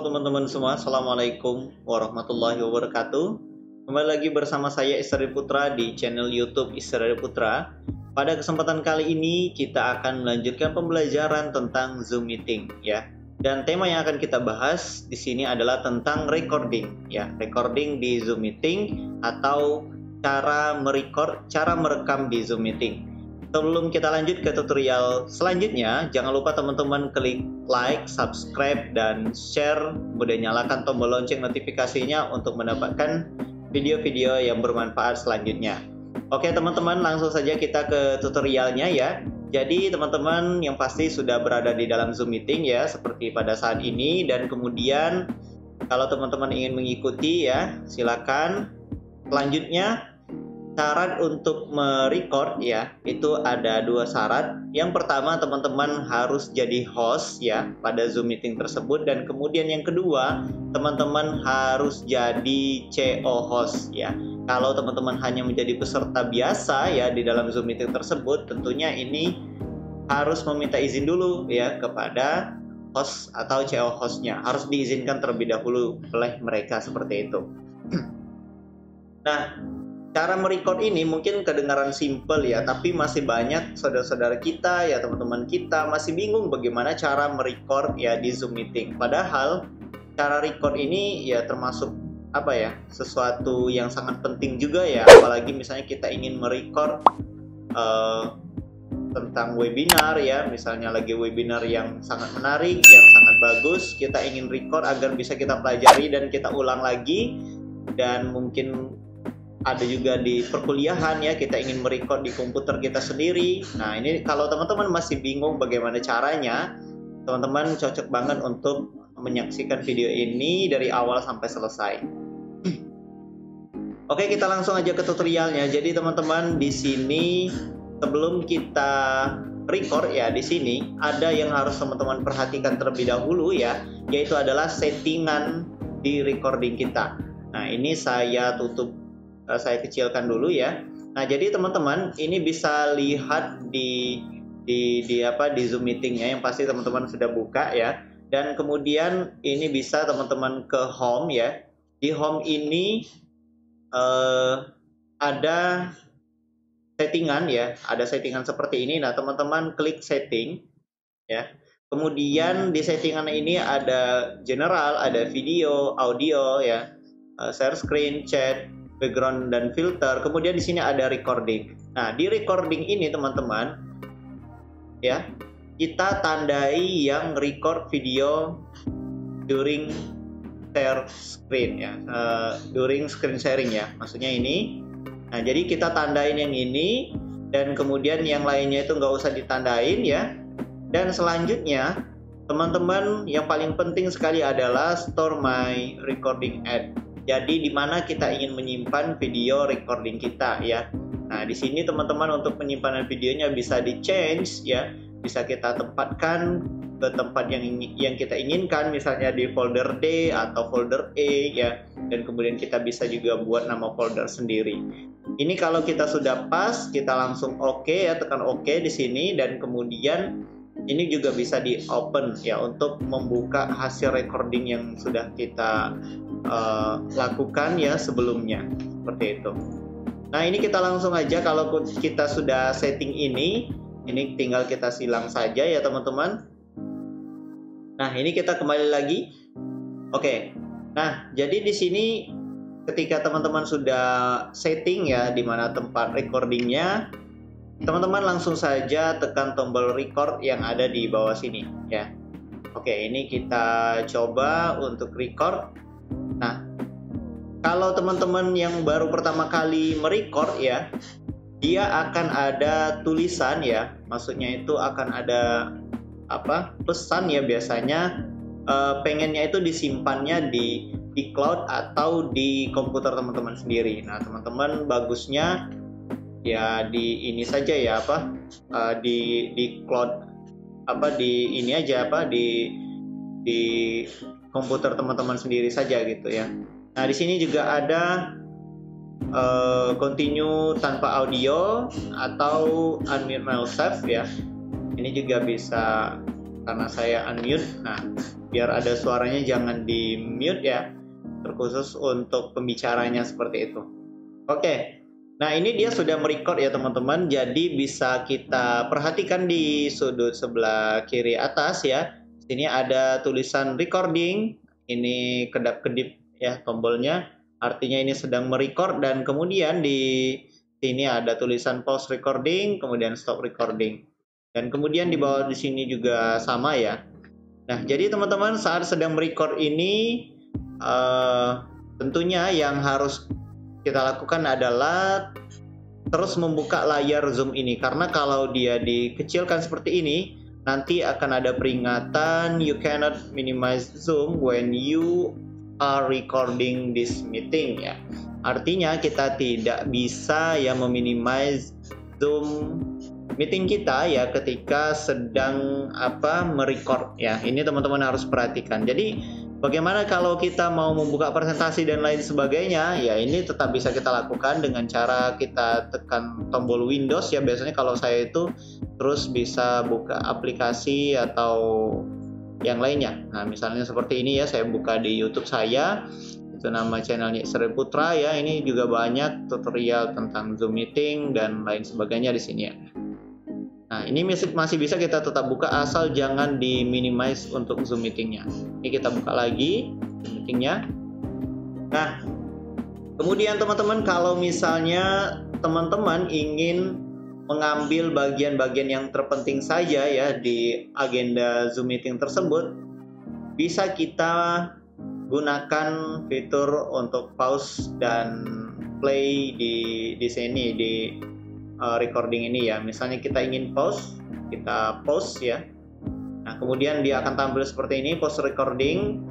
teman-teman semua, Assalamualaikum warahmatullahi wabarakatuh. Kembali lagi bersama saya Isra Putra di channel YouTube Isra Putra. Pada kesempatan kali ini kita akan melanjutkan pembelajaran tentang Zoom Meeting ya. Dan tema yang akan kita bahas di sini adalah tentang recording ya, recording di Zoom Meeting atau cara merekam di Zoom Meeting. Sebelum kita lanjut ke tutorial selanjutnya, jangan lupa teman-teman klik like, subscribe, dan share, kemudian nyalakan tombol lonceng notifikasinya untuk mendapatkan video-video yang bermanfaat selanjutnya. Oke teman-teman, langsung saja kita ke tutorialnya ya. Jadi teman-teman yang pasti sudah berada di dalam Zoom Meeting ya, seperti pada saat ini, dan kemudian kalau teman-teman ingin mengikuti ya, silakan. Selanjutnya, syarat untuk merecord ya, itu ada dua syarat. Yang pertama, teman-teman harus jadi host ya pada Zoom Meeting tersebut, dan kemudian yang kedua, teman-teman harus jadi CO host ya. Kalau teman-teman hanya menjadi peserta biasa ya di dalam Zoom Meeting tersebut, tentunya ini harus meminta izin dulu ya kepada host atau CO hostnya. Harus diizinkan terlebih dahulu oleh mereka seperti itu. Nah, cara merecord ini mungkin kedengaran simple ya, tapi masih banyak saudara-saudara kita ya, teman-teman kita masih bingung bagaimana cara merecord ya di Zoom Meeting. Padahal cara record ini ya termasuk apa ya, sesuatu yang sangat penting juga ya, apalagi misalnya kita ingin merecord tentang webinar ya, misalnya lagi webinar yang sangat menarik, yang sangat bagus, kita ingin record agar bisa kita pelajari dan kita ulang lagi. Dan mungkin ada juga di perkuliahan ya, kita ingin merecord di komputer kita sendiri. Nah ini kalau teman-teman masih bingung bagaimana caranya, teman-teman cocok banget untuk menyaksikan video ini dari awal sampai selesai. Oke, kita langsung aja ke tutorialnya. Jadi teman-teman di sini sebelum kita record ya, di sini ada yang harus teman-teman perhatikan terlebih dahulu ya, yaitu adalah settingan di recording kita. Nah ini saya kecilkan dulu ya. Nah jadi teman-teman ini bisa lihat di Zoom Meetingnya yang pasti teman-teman sudah buka ya. Dan kemudian ini bisa teman-teman ke home ya. Di home ini ada settingan ya, ada settingan seperti ini. Nah teman-teman klik setting ya. Kemudian di settingan ini ada general, ada video, audio ya, share screen, chat, background dan filter. Kemudian di sini ada recording. Nah di recording ini teman-teman ya, kita tandai yang record video during share screen ya, during screen sharing ya, maksudnya ini. Nah jadi kita tandain yang ini, dan kemudian yang lainnya itu nggak usah ditandain ya. Dan selanjutnya teman-teman yang paling penting sekali adalah store my recording at. Jadi di mana kita ingin menyimpan video recording kita ya. Nah di sini teman-teman untuk penyimpanan videonya bisa di change ya, bisa kita tempatkan ke tempat yang kita inginkan, misalnya di folder D atau folder E ya. Dan kemudian kita bisa juga buat nama folder sendiri. Ini kalau kita sudah pas, kita langsung oke ya, tekan oke di sini, dan kemudian ini juga bisa di open ya untuk membuka hasil recording yang sudah kita lakukan ya sebelumnya, seperti itu. Nah ini kita langsung aja, kalau kita sudah setting ini tinggal kita silang saja ya teman-teman. Nah ini kita kembali lagi. Oke. Nah jadi di sini ketika teman-teman sudah setting ya di mana tempat recordingnya, teman-teman langsung saja tekan tombol record yang ada di bawah sini ya. Oke, ini kita coba untuk record. Nah, kalau teman-teman yang baru pertama kali merecord ya, dia akan ada tulisan ya, maksudnya itu akan ada pesan ya, biasanya pengennya itu disimpannya di cloud atau di komputer teman-teman sendiri. Nah, teman-teman bagusnya ya di ini saja ya, di cloud, di ini aja, di komputer teman-teman sendiri saja gitu ya. Nah di sini juga ada continue tanpa audio atau unmute myself ya. Ini juga bisa karena saya unmute. Nah, biar ada suaranya jangan di mute ya, terkhusus untuk pembicaranya seperti itu. Oke, nah ini dia sudah merecord ya teman-teman, jadi bisa kita perhatikan di sudut sebelah kiri atas ya. Sini ada tulisan recording, ini kedap-kedip ya tombolnya, artinya ini sedang merecord, dan kemudian di sini ada tulisan pause recording, kemudian stop recording. Dan kemudian di bawah di sini juga sama ya. Nah, jadi teman-teman saat sedang merecord ini tentunya yang harus kita lakukan adalah terus membuka layar Zoom ini, karena kalau dia dikecilkan seperti ini nanti akan ada peringatan you cannot minimize Zoom when you are recording this meeting ya. Artinya kita tidak bisa ya meminimize Zoom meeting kita ya ketika sedang merecord ya. Ini teman-teman harus perhatikan. Jadi bagaimana kalau kita mau membuka presentasi dan lain sebagainya? Ya ini tetap bisa kita lakukan dengan cara kita tekan tombol Windows ya. Biasanya kalau saya itu terus bisa buka aplikasi atau yang lainnya. Nah, misalnya seperti ini ya, saya buka di YouTube saya. Itu nama channelnya Sri Putra ya. Ini juga banyak tutorial tentang Zoom meeting dan lain sebagainya di sini ya. Nah, ini masih bisa kita tetap buka asal jangan di minimize untuk Zoom meetingnya. Ini kita buka lagi Zoom meetingnya. Nah, kemudian teman-teman kalau misalnya teman-teman ingin mengambil bagian-bagian yang terpenting saja ya di agenda Zoom meeting tersebut, bisa kita gunakan fitur untuk pause dan play di sini di recording ini ya. Misalnya kita ingin pause, kita pause ya. Nah, kemudian dia akan tampil seperti ini, pause recording.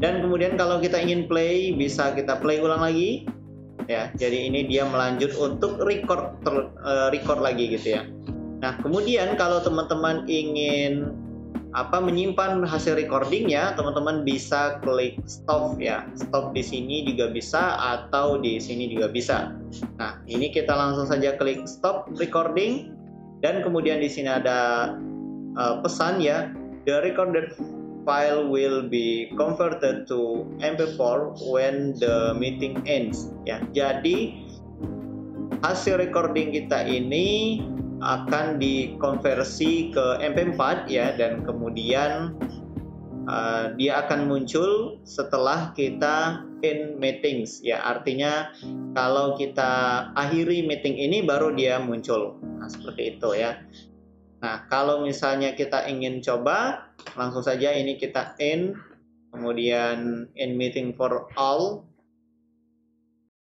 Dan kemudian kalau kita ingin play, bisa kita play ulang lagi ya. Jadi ini dia melanjut untuk record lagi gitu ya. Nah, kemudian kalau teman-teman ingin menyimpan hasil recordingnya, teman-teman bisa klik stop ya. Stop di sini juga bisa atau di sini juga bisa. Nah, ini kita langsung saja klik stop recording, dan kemudian di sini ada pesan ya, the recorded file will be converted to MP4 when the meeting ends ya. Jadi hasil recording kita ini akan dikonversi ke MP4 ya, dan kemudian dia akan muncul setelah kita end meetings ya. Artinya kalau kita akhiri meeting ini baru dia muncul. Nah, seperti itu ya. Nah, kalau misalnya kita ingin coba, langsung saja ini kita end, kemudian end meeting for all.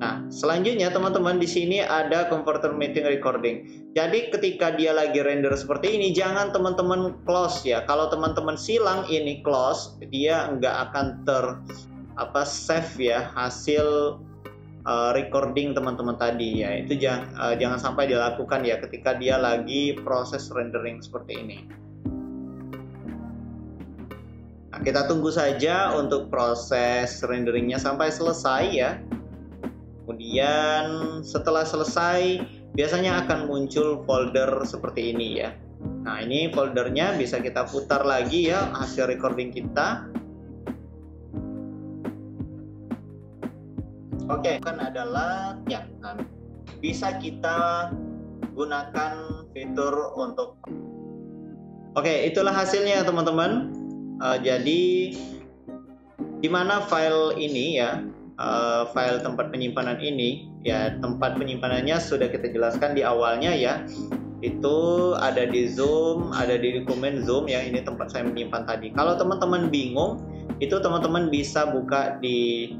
Nah, selanjutnya teman-teman di sini ada converter meeting recording. Jadi ketika dia lagi render seperti ini, jangan teman-teman close ya. Kalau teman-teman silang ini close, dia nggak akan save ya hasil recording teman-teman tadi ya. Itu jangan sampai dilakukan ya ketika dia lagi proses rendering seperti ini. Nah, kita tunggu saja untuk proses renderingnya sampai selesai ya. Kemudian setelah selesai biasanya akan muncul folder seperti ini ya. Nah, ini foldernya bisa kita putar lagi ya hasil recording kita. Oke, kan adalah ya, bisa kita gunakan fitur untuk. Oke, itulah hasilnya teman-teman. Jadi di mana file ini ya, file tempat penyimpanan ini ya, tempat penyimpanannya sudah kita jelaskan di awalnya ya. Itu ada di Zoom, ada di dokumen Zoom ya. Ini tempat saya menyimpan tadi. Kalau teman-teman bingung, itu teman-teman bisa buka di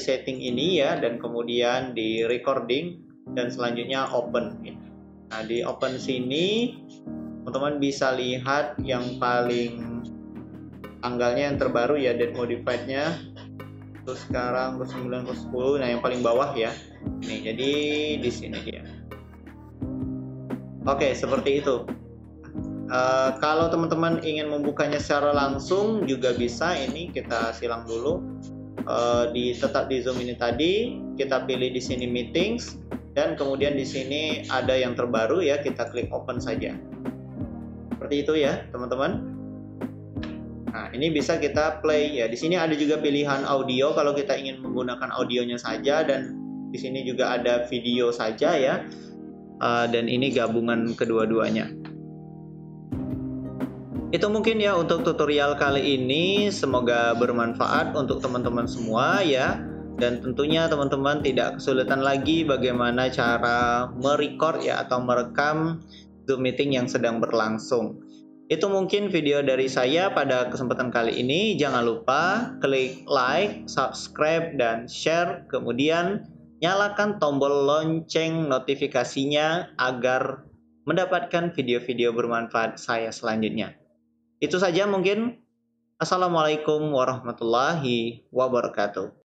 setting ini ya, dan kemudian di recording, dan selanjutnya open ya. Nah, di open sini teman-teman bisa lihat yang paling tanggalnya yang terbaru ya, date modified-nya. Terus sekarang ke 9 ke 10. Nah, yang paling bawah ya. Ini jadi di sini dia. Oke, seperti itu. Kalau teman-teman ingin membukanya secara langsung juga bisa. Ini kita silang dulu. Tetap di Zoom ini tadi, kita pilih di sini meetings, dan kemudian di sini ada yang terbaru ya, kita klik open saja. seperti itu ya, teman-teman. Nah, ini bisa kita play ya. Di sini ada juga pilihan audio kalau kita ingin menggunakan audionya saja, dan di sini juga ada video saja ya. Dan ini gabungan kedua-duanya. Itu mungkin ya untuk tutorial kali ini, semoga bermanfaat untuk teman-teman semua ya. Dan tentunya teman-teman tidak kesulitan lagi bagaimana cara merecord ya atau merekam Zoom meeting yang sedang berlangsung. Itu mungkin video dari saya pada kesempatan kali ini. Jangan lupa klik like, subscribe, dan share. Kemudian nyalakan tombol lonceng notifikasinya agar mendapatkan video-video bermanfaat saya selanjutnya. Itu saja mungkin. Assalamualaikum warahmatullahi wabarakatuh.